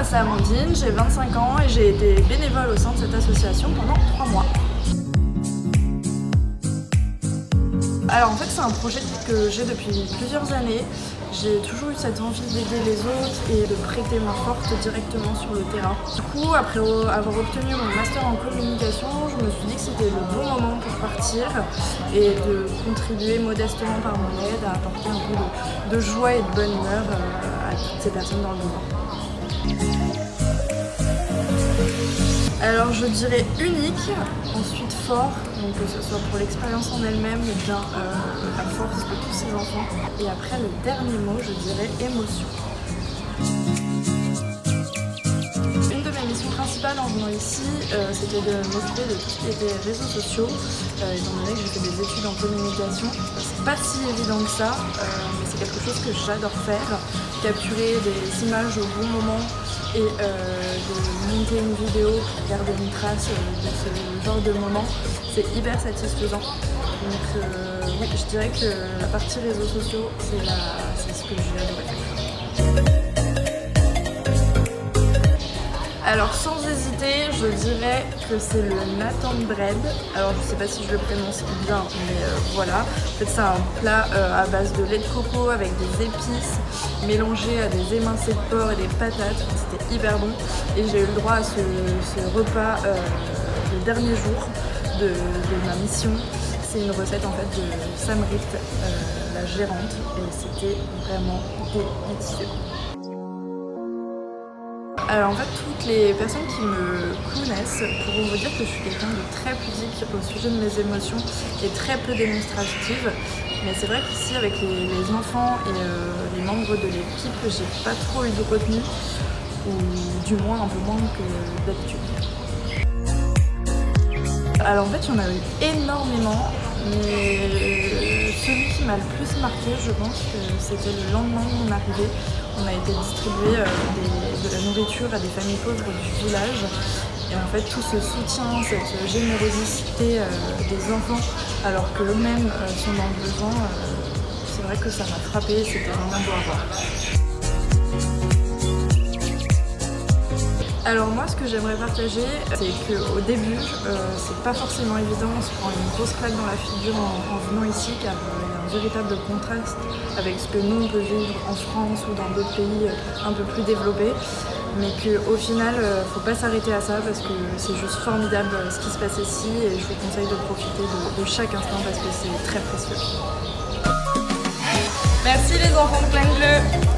c'est Amandine, j'ai 25 ans et j'ai été bénévole au sein de cette association pendant 3 mois. Alors en fait c'est un projet que j'ai depuis plusieurs années. J'ai toujours eu cette envie d'aider les autres et de prêter main forte directement sur le terrain. Du coup, après avoir obtenu mon master en communication, je me suis dit que c'était le bon moment pour partir et de contribuer modestement par mon aide à apporter un peu de joie et de bonne humeur à toutes ces personnes dans le besoin. Alors je dirais unique, ensuite fort, donc que ce soit pour l'expérience en elle-même ou bien la force de tous ces enfants. Et après le dernier mot, je dirais émotion. Une de mes missions principales en venant ici, c'était de m'occuper de tout ce qui était réseaux sociaux, étant donné que j'ai fait des études en communication. C'est pas si évident que ça, mais c'est quelque chose que j'adore faire, capturer des images au bon moment et de monter une vidéo pour garder une trace de ce genre de moment, c'est hyper satisfaisant. Donc oui, je dirais que la partie réseaux sociaux, c'est ce que j'ai adoré faire. Alors sans hésiter, je dirais que c'est le Nathan Bread. Alors je sais pas si je le prononce bien, mais voilà. En fait c'est un plat à base de lait de coco avec des épices mélangées à des émincés de porc et des patates. C'était hyper bon. Et j'ai eu le droit à ce repas le dernier jour de ma mission. C'est une recette en fait de Samrit, la gérante, et c'était vraiment délicieux. Alors en fait, toutes les personnes qui me connaissent pourront vous dire que je suis quelqu'un de très pudique au sujet de mes émotions et très peu démonstrative. Mais c'est vrai qu'ici, avec les enfants et les membres de l'équipe, j'ai pas trop eu de retenue, ou du moins un peu moins que d'habitude. Alors en fait, il y en a eu énormément, mais celui qui m'a le plus marqué, je pense que c'était le lendemain de mon arrivée. On a été distribuer de la nourriture à des familles pauvres du village. Et en fait, tout ce soutien, cette générosité des enfants, alors qu'eux-mêmes sont dans le besoin, c'est vrai que ça m'a frappée, c'était vraiment beau à voir. Alors moi, ce que j'aimerais partager, c'est qu'au début, c'est pas forcément évident, on se prend une grosse claque dans la figure en venant ici, car il y a un véritable contraste avec ce que nous on peut vivre en France ou dans d'autres pays un peu plus développés, mais qu'au final, faut pas s'arrêter à ça parce que c'est juste formidable ce qui se passe ici et je vous conseille de profiter de chaque instant parce que c'est très précieux. Merci les enfants de Plein Bleu.